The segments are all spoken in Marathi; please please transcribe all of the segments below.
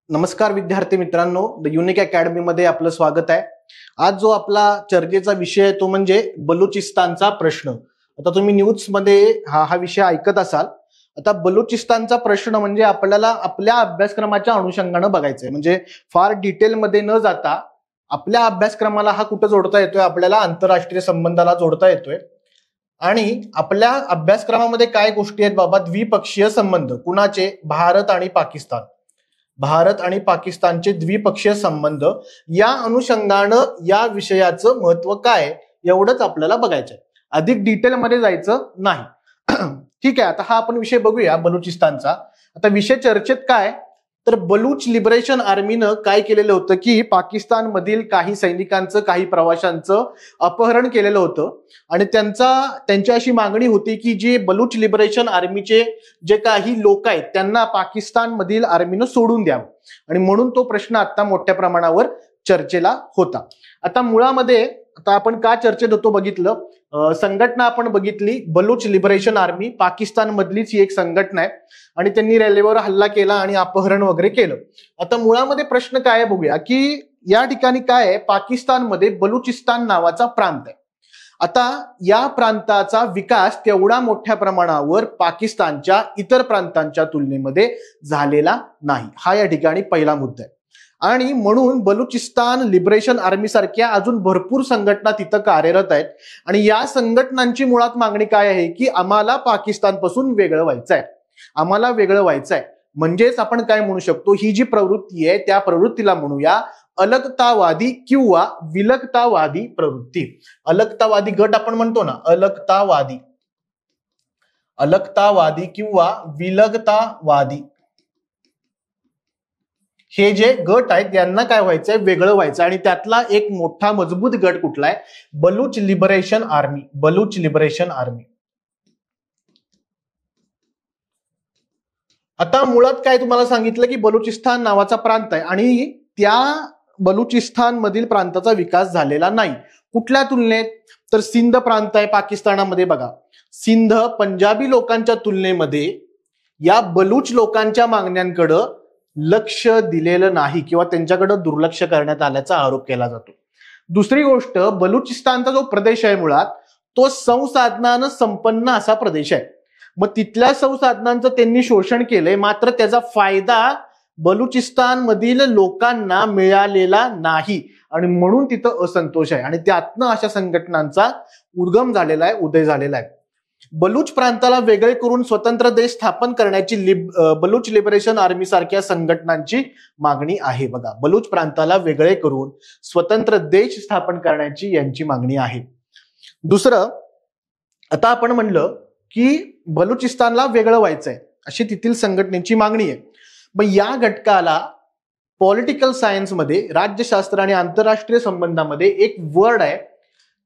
नमस्कार विद्यार्थी मित्रांनो, द युनिक अकॅडमी मध्ये आपलं स्वागत आहे। आज जो आपला चर्चेचा विषय आहे तो म्हणजे बलुचिस्तानचा प्रश्न। आता तुम्ही न्यूज मध्ये हा विषय ऐकत असाल। आता बलुचिस्तानचा प्रश्न म्हणजे आपल्याला आपल्या अभ्यासक्रमाच्या अनुषंगाने बघायचं आहे, म्हणजे फार डिटेल मध्ये न जाता आपल्या अभ्यासक्रमाला हा कुठं जोडता येतोय, आपल्याला आंतरराष्ट्रीय संबंधाला जोडता येतोय। आणि आपल्या अभ्यासक्रमामध्ये काय गोष्टी आहेत बाबा, द्विपक्षीय संबंध कुणाचे, भारत आणि पाकिस्तान, भारत आणि पाकिस्तानचे द्विपक्षीय संबंध, या अनुषंगानं या विषयाचं महत्व काय एवढंच आपल्याला बघायचं आहे, अधिक डिटेलमध्ये जायचं नाही। ठीक आहे, आता हा आपण विषय बघूया बलुचिस्तानचा। आता विषय चर्चेत काय, तर बलूच लिबरेशन आर्मीनं काय केलेलं होतं की पाकिस्तान मधील काही सैनिकांचं, काही प्रवाशांचं अपहरण केलेलं होतं आणि त्यांची अशी मागणी होती की जे बलूच लिबरेशन आर्मीचे जे काही लोक आहेत त्यांना पाकिस्तान मधील आर्मीनं सोडून द्यावं, आणि म्हणून तो प्रश्न आता मोठ्या प्रमाणावर चर्चेला होता। आता मुळामध्ये आता आपण का चर्चेत होतो बघितलं, संघटना आपण बघितली, बलूच लिबरेशन आर्मी पाकिस्तान मधलीच ही एक संघटना आहे आणि त्यांनी रेल्वेवर हल्ला केला आणि अपहरण वगैरे केलं। आता मुळामध्ये प्रश्न काय आहे बघूया की या ठिकाणी काय आहे, पाकिस्तानमध्ये बलुचिस्तान नावाचा प्रांत आहे। आता या प्रांताचा विकास तेवढा मोठ्या प्रमाणावर पाकिस्तानच्या इतर प्रांतांच्या तुलनेमध्ये झालेला नाही, हा या ठिकाणी पहिला मुद्दा आहे। आणि म्हणून बलुचिस्तान लिबरेशन आर्मी सारख्या अजून भरपूर संघटना तिथं कार्यरत आहेत आणि या संघटनांची मुळात मागणी काय आहे की आम्हाला पाकिस्तानपासून वेगळं व्हायचं आहे, आम्हाला वेगळं व्हायचं आहे। म्हणजेच आपण काय म्हणू शकतो, ही जी प्रवृत्ती आहे त्या प्रवृत्तीला म्हणूया अलगतावादी किंवा विलगतावादी प्रवृत्ती। अलगतावादी गट आपण म्हणतो ना, अलगतावादी किंवा विलगतावादी, हे जे गट आहेत यांना काय व्हायचंय, वेगळं व्हायचं। आणि त्यातला एक मोठा मजबूत गट कुठला आहे, Baloch liberation army, Baloch liberation army. आता मुळात काय तुम्हाला सांगितलं की बलुचिस्तान नावाचा प्रांत आहे आणि त्या बलुचिस्तान मधील प्रांताचा विकास झालेला नाही। कुठल्या तुलनेत, तर सिंध प्रांत आहे पाकिस्तानामध्ये, बघा सिंध पंजाबी लोकांच्या तुलनेमध्ये या बलूच लोकांच्या मागण्यांकडे लक्ष दिलेलं नाही किंवा त्यांच्याकडे दुर्लक्ष करण्यात आल्याचा आरोप केला जातो। दुसरी गोष्ट, बलुचिस्तानचा जो प्रदेश आहे मुळात तो संसाधनानं संपन्न असा प्रदेश आहे, मग तिथल्या संसाधनांचं त्यांनी शोषण केलंय, मात्र त्याचा फायदा बलुचिस्तान मधील लोकांना मिळालेला नाही आणि म्हणून तिथं असंतोष आहे आणि त्यातनं अशा संघटनांचा उद्गम झालेला आहे, उदय झालेला आहे। बलूच प्रांताला वेगळे करून स्वतंत्र देश स्थापन करण्याची बलूच लिबरेशन आर्मी सारख्या संघटनांची मागणी आहे। बघा, बलूच प्रांताला वेगळे करून स्वतंत्र देश स्थापन करण्याची यांची मागणी आहे। दुसरं, आता आपण म्हणलं की बलुचिस्तानला वेगळं व्हायचंय अशी तिथील संघटनेची मागणी आहे। मग या घटकाला पॉलिटिकल सायन्स मध्ये, राज्यशास्त्र आणि आंतरराष्ट्रीय संबंधामध्ये एक वर्ड आहे,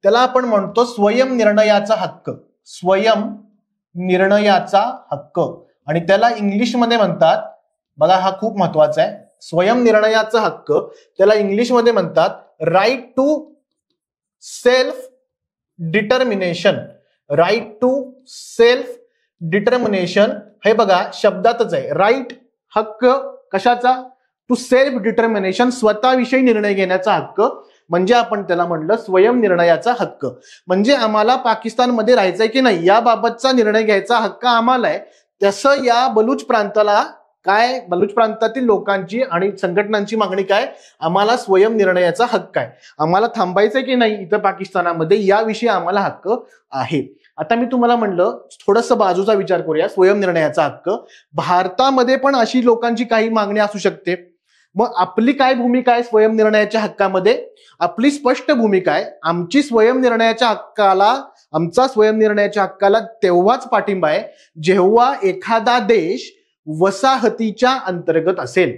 त्याला आपण म्हणतो स्वयंनिर्णयाचा हक्क, स्वयंनिर्णयाचा हक्क, आणि त्याला इंग्लिश मध्ये म्हणतात, बघा हा खूप महत्वाचा आहे, स्वयंनिर्णयाचा हक्क त्याला इंग्लिश मध्ये म्हणतात right to self determination, right to self determination. हे बघा शब्दातच आहे, राईट हक्क कशाचा, टू सेल्फ डिटर्मिनेशन, स्वतःविषयी निर्णय घेण्याचा हक्क, म्हणजे आपण त्याला म्हणलं स्वयंनिर्णयाचा हक्क। म्हणजे आम्हाला पाकिस्तानमध्ये राहायचंय की नाही याबाबतचा निर्णय घ्यायचा हक्क आम्हाला आहे। तसं या बलूच प्रांताला काय, बलूच प्रांतातील लोकांची आणि संघटनांची मागणी काय, आम्हाला स्वयंनिर्णयाचा हक्क आहे, आम्हाला थांबायचंय की नाही इथं पाकिस्तानामध्ये याविषयी आम्हाला हक्क आहे। आता मी तुम्हाला म्हणलं थोडंसं बाजूचा विचार करूया, स्वयंनिर्णयाचा हक्क, भारतामध्ये पण अशी लोकांची काही मागणी असू शकते। मग आपली काय भूमिका आहे स्वयंनिर्णयाच्या हक्कामध्ये, आपली स्पष्ट भूमिका आहे, आमचा स्वयंनिर्णयाच्या हक्काला तेव्हाच पाठिंबा आहे जेव्हा एखादा देश वसाहतीच्या अंतर्गत असेल,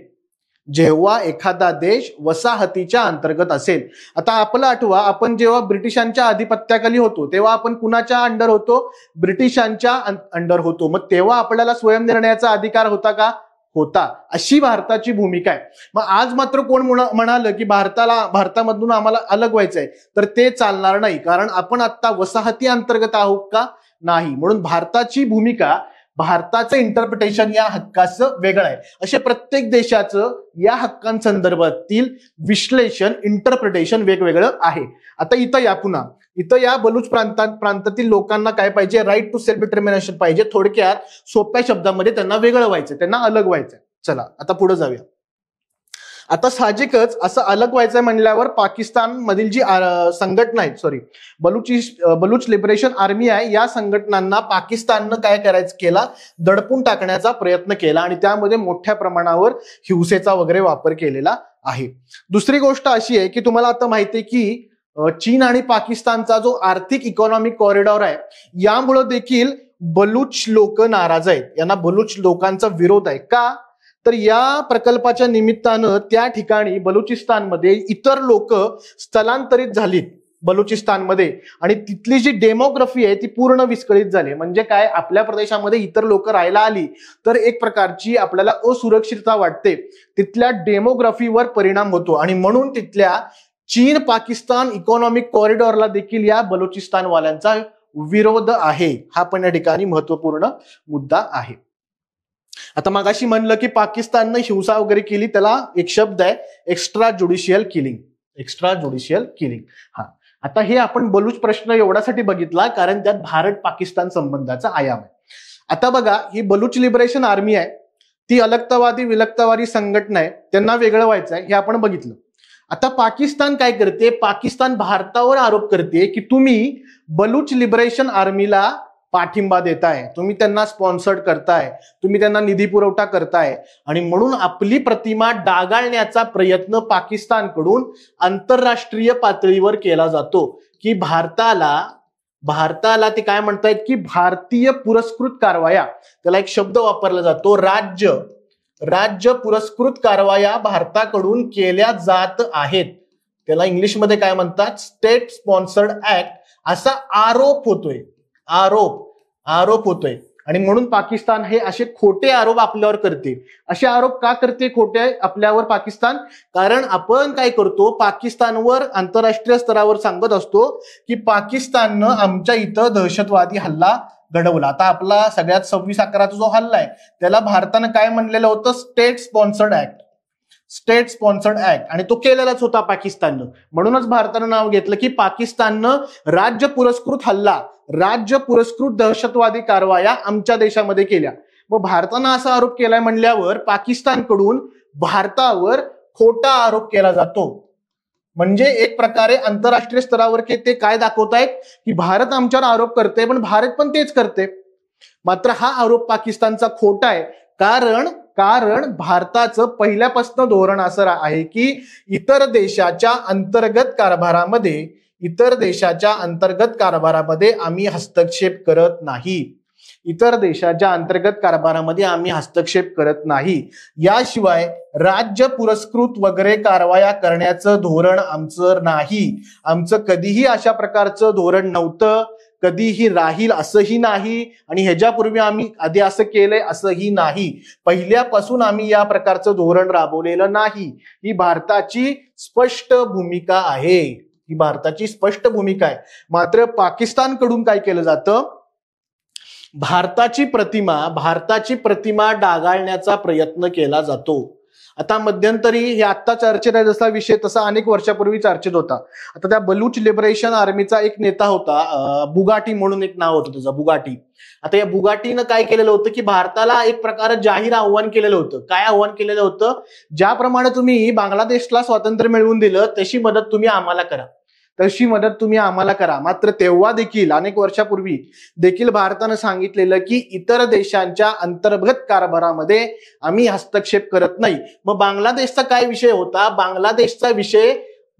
जेव्हा एखादा देश वसाहतीच्या अंतर्गत असेल। आता आपलं आठवा, आपण जेव्हा ब्रिटिशांच्या अधिपत्याखाली होतो तेव्हा आपण कुणाच्या अंडर होतो, ब्रिटिशांच्या अंडर होतो, मग तेव्हा आपल्याला स्वयंनिर्णयाचा अधिकार होता का, होता, अशी भारताची भूमिका आहे। मग आज मात्र कोण म्हणालं की भारतामधून आम्हाला अलग व्हायचंय, तर ते चालणार नाही, कारण आपण आता वसाहती अंतर्गत आहोत का, नाही। म्हणून भारताची भूमिका भारताचं इंटरप्रिटेशन या हक्काचं वेगळं आहे. असे प्रत्येक देशाचं या हक्कांसंदर्भातील विश्लेषण, इंटरप्रिटेशन वेगवेगळं आहे. आता इथं या पुन्हा इथं या बलूच प्रांतातील लोकांना काय पाहिजे, राईट टू सेल्फ डिटर्मिनेशन पाहिजे. थोडक्यात सोप्या शब्दामध्ये त्यांना वेगळं व्हायचं, त्यांना अलग व्हायचंय. चला आता पुढे जाऊया. आता असं अलग व्हायचंय म्हणल्यावर पाकिस्तान मधील जी संघटना आहे, बलूच लिबरेशन आर्मी आहे, या संघटनांना पाकिस्ताननं काय करायचं केला, दडपून टाकण्याचा प्रयत्न केला आणि त्यामध्ये मोठ्या प्रमाणावर हिंसेचा वगैरे वापर केलेला आहे. दुसरी गोष्ट अशी आहे की तुम्हाला आता माहिती आहे की चीन आणि पाकिस्तानचा जो आर्थिक इकॉनॉमिक कॉरिडॉर आहे, यामुळे देखील बलूच लोक नाराज आहेत. यांना बलूच लोकांचा विरोध आहे. का तर या प्रकल्पाच्या निमित्तानं त्या ठिकाणी बलुचिस्तानमध्ये इतर लोक स्थलांतरित झालीत बलुचिस्तानमध्ये आणि तिथली जी डेमोग्राफी आहे ती पूर्ण विस्कळीत झाली. म्हणजे काय, आपल्या प्रदेशामध्ये इतर लोक राहायला आली तर एक प्रकारची आपल्याला असुरक्षितता वाटते, तिथल्या डेमोग्राफीवर परिणाम होतो आणि म्हणून तिथल्या चीन पाकिस्तान इकॉनॉमिक कॉरिडॉरला देखील या बलुचिस्तानवाल्यांचा विरोध आहे. हा पण या ठिकाणी महत्वपूर्ण मुद्दा आहे. आता मगाशी म्हणलं की पाकिस्ताननं हिंसा वगैरे केली, त्याला एक शब्द आहे extra judicial killing. Extra judicial killing. हा, आता हे आपण बलूच प्रश्न एवढ्यासाठी बघितला कारण त्यात भारत पाकिस्तान संबंधाचा आयाम आहे. आता बघा, ही बलूच लिबरेशन आर्मी आहे, ती अलगतावादी विलगतावादी संघटना आहे, त्यांना वेगळं व्हायचं आहे, हे आपण बघितलं. आता पाकिस्तान काय करते, पाकिस्तान भारतावर आरोप करते की तुम्ही बलूच लिबरेशन आर्मीला पाठिंबा देताय, तुम्ही त्यांना स्पॉन्सर्ड करताय, तुम्ही त्यांना निधी पुरवठा करताय आणि म्हणून आपली प्रतिमा डागाळण्याचा प्रयत्न पाकिस्तानकडून आंतरराष्ट्रीय पातळीवर केला जातो की भारताला ते काय म्हणतायत की भारतीय पुरस्कृत कारवाया, त्याला एक शब्द वापरला जातो राज्य पुरस्कृत कारवाया भारताकडून केल्या जात आहेत. त्याला इंग्लिशमध्ये काय म्हणतात, स्टेट स्पॉन्सर्ड ऍक्ट, असा आरोप होतोय आणि म्हणून पाकिस्तान हे असे खोटे आरोप आपल्यावर करते. असे आरोप का करते खोटे आपल्यावर पाकिस्तान? कारण आपण काय करतो, पाकिस्तानवर आंतरराष्ट्रीय स्तरावर सांगत असतो की पाकिस्ताननं आमच्या इथं दहशतवादी हल्ला घडवला. आता आपला सगळ्यात 26/11 जो हल्ला आहे त्याला भारतानं काय म्हणलेलं होतं, स्टेट स्पॉन्सर्ड ऍक्ट, आणि तो केलेलाच होता पाकिस्ताननं. म्हणूनच भारतानं नाव घेतलं की पाकिस्ताननं राज्य पुरस्कृत दहशतवादी कारवाया आमच्या देशामध्ये केल्या. मग भारतानं असा आरोप केलाय म्हणल्यावर पाकिस्तानकडून भारतावर खोटा आरोप केला जातो. म्हणजे एक प्रकारे आंतरराष्ट्रीय स्तरावर ते काय दाखवतायत की भारत आमच्यावर आरोप करते, पण भारत पण तेच करते. मात्र हा आरोप पाकिस्तानचा खोटा आहे. कारण भारताचं पहिल्यापासून धोरण असं आहे की इतर देशाच्या अंतर्गत कारभारामध्ये आम्ही हस्तक्षेप करत नाही. याशिवाय राज्य पुरस्कृत वगैरे कारवाया करण्याचं धोरण आमचं नाही. आमचं कधीही अशा प्रकारचं धोरण नव्हतं, कधीही राहील असंही नाही आणि ह्याच्यापूर्वी आम्ही आधी असं केलंय असंही नाही. पहिल्यापासून आम्ही या प्रकारचं धोरण राबवलेलं नाही. ही भारताची स्पष्ट भूमिका आहे. मात्र पाकिस्तानकडून काय केलं जातं, भारताची प्रतिमा डागाळण्याचा प्रयत्न केला जातो. आता मध्यंतरी हे आत्ता चर्चेत आहे जसा विषय तसा अनेक वर्षापूर्वी चर्चेत होता. आता त्या बलूच लिबरेशन आर्मीचा एक नेता होता, बुगाटी म्हणून एक नाव होतं त्याचं, बुगाटी. आता या बुगाटीनं काय केलेलं होतं की भारताला एक प्रकारे जाहीर आव्हान केलेलं होतं. काय आव्हान केलेलं होतं, ज्याप्रमाणे तुम्ही बांगलादेशला स्वातंत्र्य मिळवून दिलं तशी मदत तुम्ही आम्हाला करा. मात्र तेव्हा देखील अनेक वर्षापूर्वी देखील भारतानं सांगितलेलं की इतर देशांच्या अंतर्गत कारभारामध्ये आम्ही हस्तक्षेप करत नाही. मग बांगलादेशचा काय विषय होता,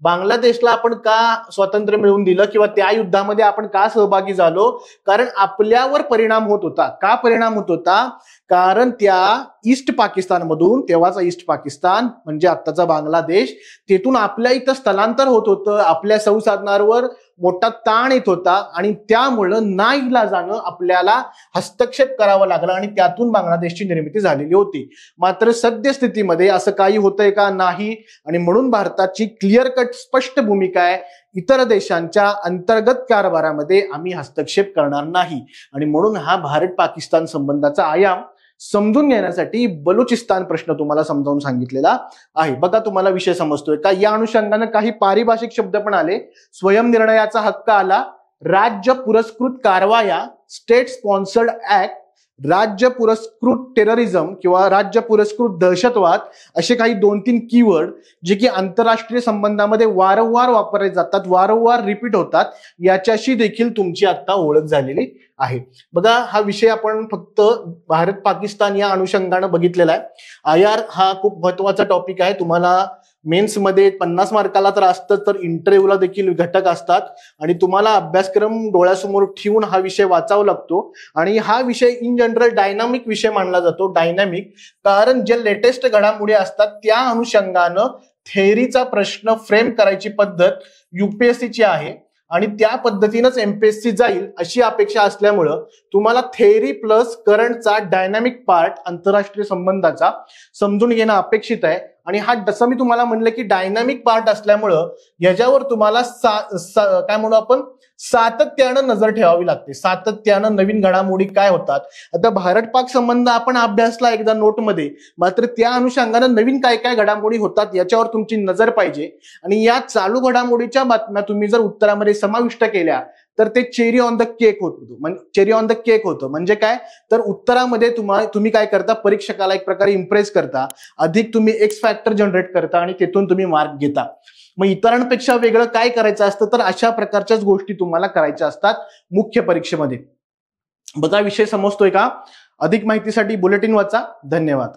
बांगलादेशला आपण का स्वातंत्र्य मिळवून दिलं किंवा त्या युद्धामध्ये आपण का सहभागी झालो, कारण आपल्यावर परिणाम होत होता. का परिणाम होत होता, कारण त्या ईस्ट पाकिस्तानमधून, तेव्हाचा ईस्ट पाकिस्तान म्हणजे आत्ताचा बांगलादेश, तिथून आपल्या इथं स्थलांतर होत होतं. आपल्या संसाधनांवर मोठा ताण येत होता आणि त्यामुळं नाईलाजानं आपल्याला हस्तक्षेप करावा लागला आणि त्यातून बांगलादेशची निर्मिती झालेली होती. मात्र सद्यस्थितीमध्ये असं काही होतंय का? नाही. आणि म्हणून भारताची क्लिअर कट स्पष्ट भूमिका आहे, इतर देशांच्या अंतर्गत कारभारामध्ये आम्ही हस्तक्षेप करणार नाही. आणि म्हणून हा भारत पाकिस्तान संबंधाचा आयाम समजून घेण्यासाठी बलुचिस्तान प्रश्न तुम्हाला समजावून सांगितलेला आहे. बघा, तुम्हाला विषय समजतोय का? या अनुषंगाने काही पारिभाषिक शब्द पण आले. स्वयंनिर्णयाचा हक्क आला, राज्य पुरस्कृत कारवाया, स्टेट स्पॉन्सर्ड ऍक्ट, राज्य पुरस्कृत टेररिझम किंवा राज्य पुरस्कृत दहशतवाद, असे काही 2-3 कीवर्ड जे की आंतरराष्ट्रीय संबंधामध्ये वारंवार वापरले जातात, वारंवार रिपीट होतात. याच्याशी देखील तुमची आता ओळख झालेली आहे. बघा, हा विषय आपण फक्त भारत पाकिस्तान या अनुषंगाने बघितलेला आहे. IR हा खूप महत्वाचा टॉपिक आहे. तुम्हाला मेन्स मध्ये 50 मार्काला तर असतं, तर इंटरव्ह्यूला देखील घटक असतात आणि तुम्हाला अभ्यासक्रम डोळ्यासमोर ठेवून हा विषय वाचावा लागतो. आणि हा विषय इन जनरल डायनामिक विषय मानला जातो. डायनामिक कारण जे लेटेस्ट घडामोडी असतात त्या अनुषंगानं थेअरीचा प्रश्न फ्रेम करायची पद्धत UPSCची आहे आणि त्या पद्धतीनंच MPSC जाईल अशी अपेक्षा असल्यामुळं तुम्हाला थेअरी प्लस करंटचा डायनामिक पार्ट आंतरराष्ट्रीय संबंधाचा समजून घेणं अपेक्षित आहे. आणि हा जसं मी तुम्हाला म्हणलं की डायनामिक पार्ट असल्यामुळं याच्यावर तुम्हाला काय म्हणू आपण, सातत्यानं नजर ठेवावी लागते. सातत्यानं नवीन घडामोडी काय होतात. आता भारत पाक संबंध आपण अभ्यासला एकदा नोटमध्ये, मात्र त्या अनुषंगानं नवीन काय काय घडामोडी होतात याच्यावर तुमची नजर पाहिजे. आणि या चालू घडामोडीच्या बातम्या तुम्ही जर उत्तरामध्ये समाविष्ट केल्या तर ते चेरी ऑन द केक होतं. चेरी ऑन द केक होतं म्हणजे काय, तर उत्तरामध्ये तुम्ही काय करता, परीक्षकाला एक प्रकारे इम्प्रेस करता, अधिक तुम्ही एक्स फॅक्टर जनरेट करता आणि तिथून तुम्ही मार्क घेता. मग इतरांपेक्षा वेगळं काय करायचं असतं, तर अशा प्रकारच्याच गोष्टी तुम्हाला करायच्या असतात मुख्य परीक्षेमध्ये. बघा, विषय समजतोय का? अधिक माहितीसाठी बुलेटिन वाचा. धन्यवाद.